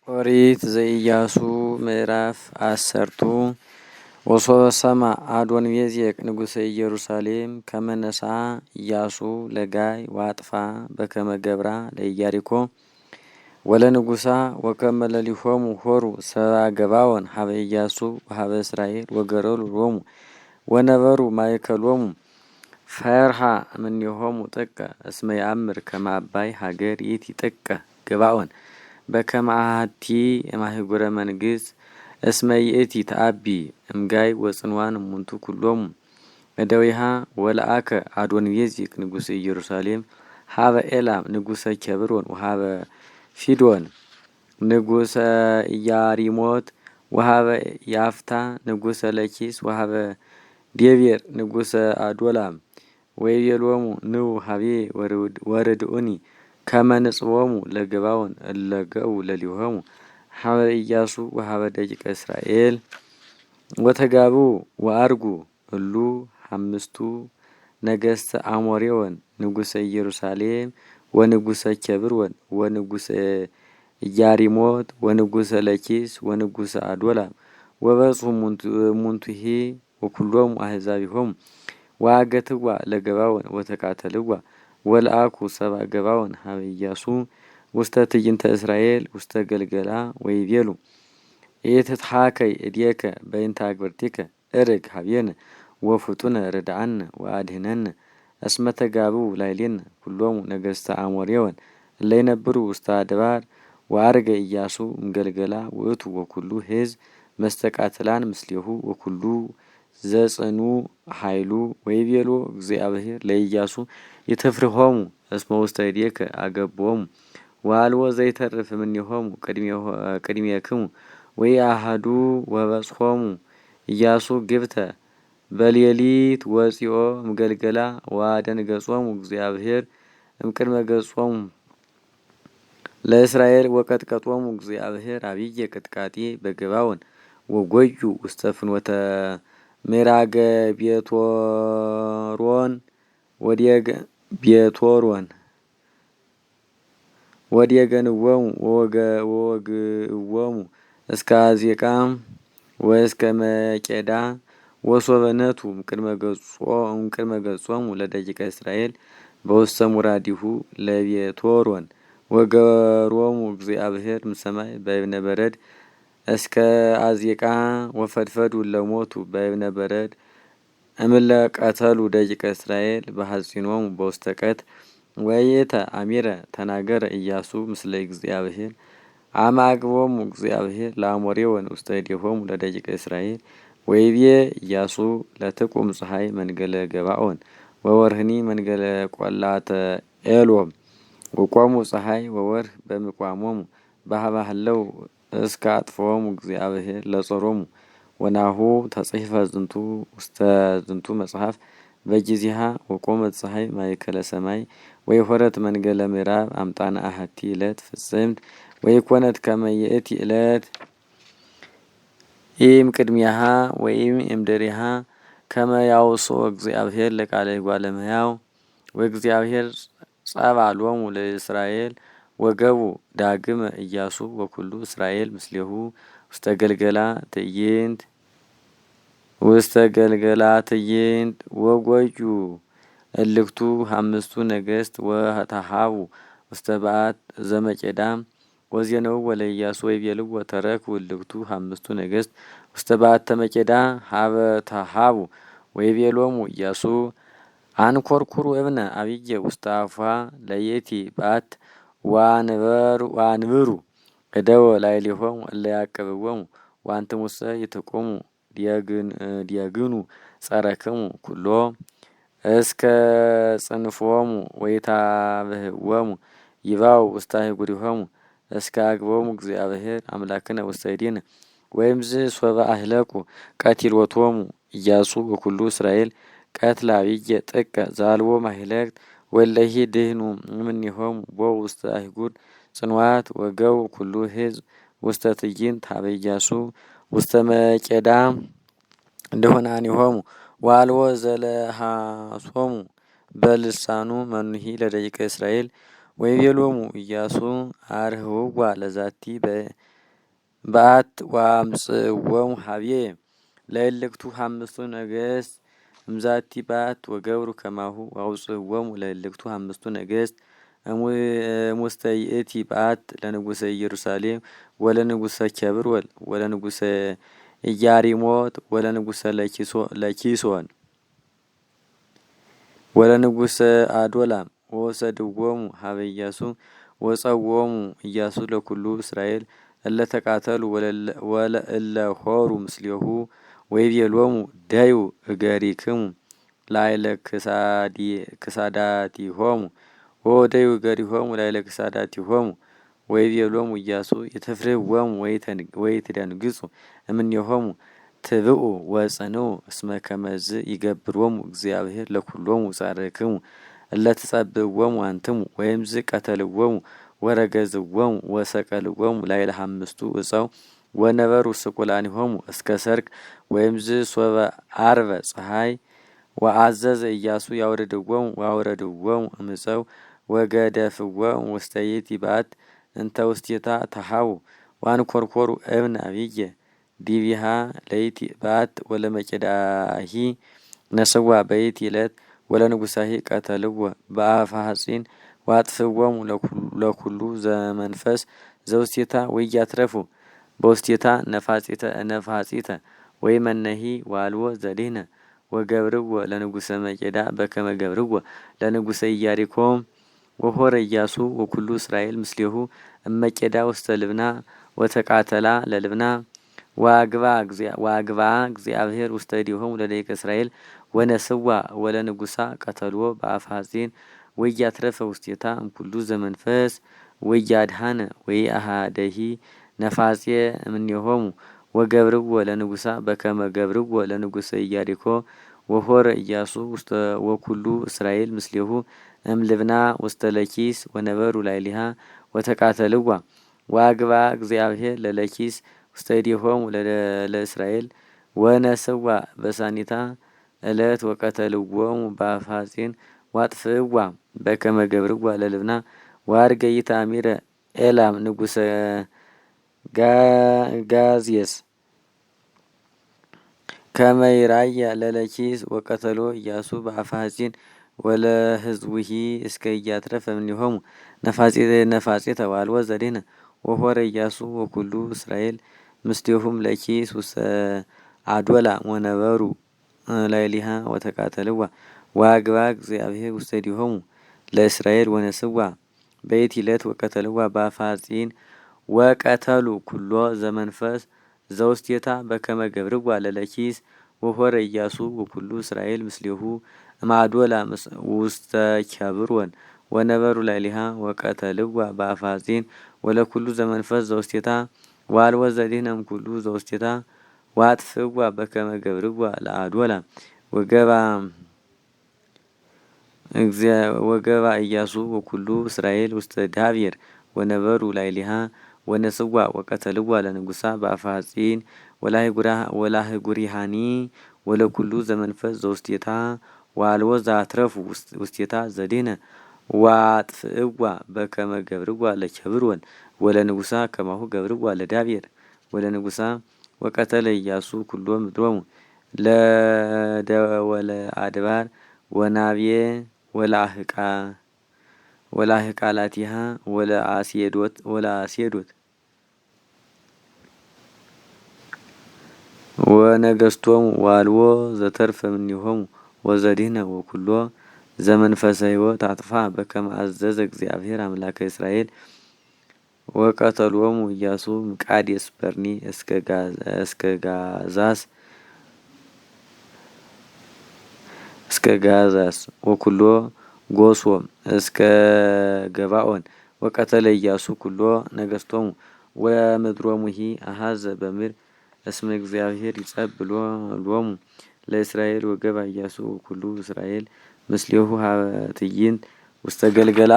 ኦሪት ዘኢያሱ ምዕራፍ 10 ወሶበ ሰምዐ አዶንቤዜቅ ንጉሠ ኢየሩሳሌም ከመ ነሥአ ኢያሱ ለጋይ ወአጥፋ በከመ ገብራ ለኢያሪኮ ወለንጉሣ ወከመ ለሊሆሙ ሆሩ ሰብአ ገባዖን ሀበ ኢያሱ ወሀበ እስራኤል ወገረሉ ሎሙ ወነበሩ ማእከሎሙ ፈርሃ እምኔሆሙ ጥቀ እስመ ይአምር ከመ አባይ ሀገር ይእቲ ጥቀ ገባዖን በከመ አሐቲ እምአህጉረ መንግሥት እስመ ይእቲ ተአቢ እምጋይ ወጽንዋን እሙንቱ ኩሎሙ እደዊሃ ወለአከ አዶንቤዜቅ ንጉሠ ኢየሩሳሌም ሀበ ኤላም ንጉሠ ኬብሮን ወሀበ ፊዶን ንጉሠ ኢያሪሞት ወሀበ ያፍታ ንጉሠ ለኪስ ወሀበ ዴቤር ንጉሠ አዶላም ወይቤሎሙ ንዑ ሀቤ ወርድኡኒ ከመ ንጽቦሙ ለገባዖን እለ ገቡ ለሊሆሙ ሀበ ኢያሱ ወሀበ ደቂቀ እስራኤል ወተጋቡ ወአርጉ እሉ አምስቱ ነገሥተ አሞሬወን ንጉሠ ኢየሩሳሌም ወንጉሠ ኬብሮን ወንጉሠ ኢያሪሞት ወንጉሠ ለኪስ ወንጉሠ አዶላም ወበጽሑ እሙንቱሂ ወኩሎሙ አሕዛቢሆሙ ወአገትዋ ለገባዖን ወተቃተልዋ ወለአኩ ሰብአ ገባዖን ሀበ ኢያሱ ውስተ ትዕይንተ እስራኤል ውስተ ገልገላ ወይቤሉ ኢትትሐከይ እዴከ በእንተ አግብርቲከ እርግ ሀቤነ ወፍጡነ ርድአነ ወአድኅነነ እስመ ተጋብኡ ላዕሌነ ኩሎሙ ነገሥተ አሞሬወን እለ ይነብሩ ውስተ አድባር ወአርገ ኢያሱ እምገልገላ ውእቱ ወኩሉ ሕዝብ መስተቃትላን ምስሌሁ ወኩሉ ዘጽኑ ኃይሉ ወይቤሎ እግዚአብሔር ለኢያሱ ይትፍርሆሙ እስመ ውስተ እዴከ አገብኦሙ ወአልቦ ዘይተርፍ እምኔሆሙ ቅድሜክሙ ወኢአሐዱ ወበጽሖሙ ኢያሱ ግብተ በሌሊት ወፂኦ እምገልገላ ወአደንገጾሙ እግዚአብሔር እምቅድመ ገጾሙ ለእስራኤል ወቀጥቀጦሙ እግዚአብሔር አብየ ቅጥቃጤ በገባዖን ወጐዩ ውስተ ፍኖተ ምዕራገ ቤቶሮን ወዴገንዎሙ ወወግእዎሙ እስከ አዜቃም ወእስከ መቄዳ ወሶበ ነቱ እምቅድመ ገጾሙ ለደቂቀ እስራኤል በውስተ ሙራዲሁ ለቤቶሮን ወገሮሙ እግዚአብሔር እምሰማይ በእብነ በረድ እስከ አዜቃ ወፈድፈዱ ለሞቱ በእብነ በረድ እምለ ቀተሉ ደቂቀ እስራኤል በሐጺኖሙ በውስተ ቀት ወየተ አሚረ ተናገረ ኢያሱ ምስለ እግዚአብሔር አማግቦሙ እግዚአብሔር ለአሞሬወን ውስተ እዴሆሙ ለደቂቀ እስራኤል ወይቤ ኢያሱ ለትቁም ፀሐይ መንገለ ገባዖን ወወርህኒ መንገለ ቈላተ ኤሎም ወቆሙ ፀሐይ ወወርህ በምቋሞሙ በሀበ ሀለው እስከ አጥፍኦሙ እግዚአብሔር ለጾሮሙ ወናሁ ተጽሕፈ ዝንቱ ውስተ ዝንቱ መጽሐፍ በጊዜሃ ወቆመት ፀሐይ ማእከለ ሰማይ ወይሖረት መንገለ ምዕራብ አምጣነ አሐቲ ዕለት ፍጽምት ወይኮነት ከመ ይእቲ ዕለት ኢም ቅድሚያሃ ወኢም እምድሬሃ ከመ ያውስኦ እግዚአብሔር ለቃለ እጓለ እመሕያው ወእግዚአብሔር ጸብአ ሎሙ ለእስራኤል ወገቡ ዳግመ ኢያሱ ወኩሉ እስራኤል ምስሌሁ ውስተ ገልገላ ትዕይንት ወጐዩ እልክቱ አምስቱ ነገሥት ወተሃቡ ውስተ በዓት ዘመቄዳ ወዜነው ወለኢያሱ ወይቤልዎ ተረክቡ እልክቱ አምስቱ ነገሥት ውስተ በዓተ መቄዳ ሀበ ተሃቡ ወይቤሎሙ ኢያሱ አንኰርኵሩ እብነ አብየ ውስተ አፏ ለይእቲ በዓት ወአንብሩ እደወ ላዕሌሆሙ እለ ያዕቅብዎሙ ወአንትሙሰ ይትቁሙ ዲየግኑ ጸረክሙ ኩሎ እስከ ጽንፎሙ ወይታብህዎሙ ይባው ውስተ አህጉሪሆሙ እስከ አግቦሙ እግዚአብሔር አምላክነ ውስተ እዴነ ወይምዝ ሶበ አህለቁ ቀቲሎቶሙ ኢያሱ ወኩሉ እስራኤል ቀትለ አብየ ጥቀ ዘአልቦ ማህለቅት ወለሂ ድህኑ እምኔሆሙ ቦ ውስተ አህጉር ጽንዋት ወገቡ ኩሉ ሕዝብ ውስተ ትዕይንት ሀበ ኢያሱ ውስተ መቄዳ ድሁናኒሆሙ ወአልቦ ዘለሃሶሙ በልሳኑ መኑሂ ለደቂቀ እስራኤል ወይቤሎሙ ኢያሱ አርህውዋ ለዛቲ በአት ወአምጽእዎሙ ሀብዬ ለእልክቱ ሐምስቱ ነገሥት እምዛቲ በአት ወገብሩ ከማሁ አውጽእዎሙ ለእልክቱ ሐምስቱ ነገሥት እሙስተ ይእቲ በአት ለንጉሰ ኢየሩሳሌም ወለንጉሰ ኬብሮን ወለንጉሰ ኢያሪሞት ወለንጉሰ ለኪሶን ወለንጉሰ አዶላም ወሰድዎሙ ሀበ ኢያሱ ወጸውዖሙ ኢያሱ ለኩሉ እስራኤል እለ ተቃተሉ ወለእለ ሆሩ ምስሌሁ ወይቤሎሙ ደዩ እገሪክሙ ላዕለ ክሳዳቲሆሙ ወደዩ እገሪሆሙ ላዕለ ክሳዳቲሆሙ ወይቤሎሙ ኢያሱ ኢትፍርህዎሙ ወኢትደንግጹ እምኔሆሙ ትብኡ ወጽንዑ እስመ ከመዝ ይገብሮሙ እግዚአብሔር ለኩሎሙ ጻርክሙ እለ ትጸብእዎሙ አንትሙ ወይምዝ ቀተልዎሙ ወረገዝዎሙ ወሰቀልዎሙ ላዕለ ሐምስቱ እፀው ወነበሩ ስቁላኒሆሙ እስከ ሰርክ ወይምዝ ሶበ አርበ ፀሐይ ወአዘዘ ኢያሱ ያውረድዎሙ እምፀው ወገደፍዎሙ ውስተ ይእቲ በአት እንተ ውስቴታ ተሃቡ ወአንኰርኰሩ እብነ አብየ ዲቢሃ ለይእቲ በአት ወለመቄዳሂ ነስዋ በይእቲ ዕለት ወለንጉሳሂ ቀተልዎ በአፈ ሐጺን ወአጥፍዎሙ ለኩሉ ዘመንፈስ ዘውስቴታ ወኢያትረፉ በውስቴታ ነፋጺተ ወይመነሂ ዋልዎ ዘዲህነ ወገብርዎ ለንጉሰ መቄዳ በከመ ገብርዎ ለንጉሰ ኢያሪኮ ወሖረ ኢያሱ ወኩሉ እስራኤል ምስሌሁ እመቄዳ ውስተ ልብና ወተቃተላ ለልብና ወአግባ እግዚአብሔር ውስተ እዴሆሙ ለደቂቀ እስራኤል ወነስዋ ወለንጉሳ ቀተልዎ በአፈ ሐጺን ወኢያትረፈ ውስቴታ እምኩሉ ዘመንፈስ ወኢያድኀነ ወኢአሐደሂ ነፋጼ እምኔሆሙ ወገብርዎ ለንጉሳ በከመ ገብርዎ ለንጉሰ ኢያሪኮ ወሖረ ኢያሱ ወኩሉ እስራኤል ምስሌሁ እምልብና ውስተ ለኪስ ወነበሩ ላዕሌሃ ወተቃተልዋ ወአግባ እግዚአብሔር ለለኪስ ውስተ እዴሆሙ ለእስራኤል ወነስዋ በሳኒታ ዕለት ወቀተልዎሙ በአፈ ሐጺን ዋጥፍእዋ በከመ ገብርዋ ለልብና ወአርገ ኢታሚረ ኤላም ንጉሰ ጋዝየስ ከመ ይራያ ለለኪስ ወቀተሎ ኢያሱ በአፈ ሐጺን ወለሕዝቡሂ እስከ ኢያትረፈ እምኔሆሙ ነፋጼ ተባልዎ ዘዲህነ ወሖረ ኢያሱ ወኩሉ እስራኤል ምስሌሁም ለኪስ ውስተ አዶላ ወነበሩ ላዕሌሃ ወተቃተልዋ ወአግባ እግዚአብሔር ውስተ እዴሆሙ ለእስራኤል ወነስዋ በይእቲ ዕለት ወቀተልዋ በአፈ ሐጺን ወቀተሉ ኩሎ ዘመንፈስ ዘውስቴታ በከመ ገብርዋ ለለኪስ ወሖረ ኢያሱ ወኩሉ እስራኤል ምስሌሁ እምአዶላ ውስተ ኬብሮን ወነበሩ ላዕሌሃ ወቀተልዋ በአፈ ሐጺን ወለኩሉ ዘመንፈስ ዘውስቴታ ዋልዎ ዘዲህነ እምኩሉ ዘውስቴታ ወአጥፍእዋ በከመ ገብርዋ ለአዶላ ወገባ ኢያሱ ወኩሉ እስራኤል ውስተ ዳቤር ወነበሩ ላዕሌሃ ወነስዋ ወቀተልዋ ለንጉሳ በአፈ ሐጺን ወላህጉሪሃኒ ወለኩሉ ዘመንፈስ ዘውስቴታ ዋልዎ ዘአትረፉ ውስቴታ ዘዲህነ ወአጥፍእዋ በከመ ገብርዋ ለኬብሮን ወለንጉሳ ከማሁ ገብርዋ ለዳቤር ወለንጉሳ ወቀተለ ኢያሱ ኩሎ ምድሮሙ ለደወለ አድባር ወናብየ ወላህቃላቲሃ ወለአሴዶት ወነገስቶሙ ዋልዎ ዘተርፈ እምኔሆሙ ወዘዲህነ ወኩሎ ዘመንፈሰ ሕይወት አጥፋ በከመ አዘዘ እግዚአብሔር አምላከ እስራኤል ወቀተሎሙ ኢያሱ እምቃዴስ በርኒ እስከ ጋዛስ ወኩሎ ጎሶም እስከ ገባኦን ወቀተለ ኢያሱ ኩሎ ነገስቶሙ ወምድሮሙሂ አሐዘ በምድር እስመ እግዚአብሔር ይጸብእ ሎሙ ለእስራኤል ወገባ ኢያሱ ወኩሉ እስራኤል ምስሌሁ ሀበ ትዕይንት ውስተ ገልገላ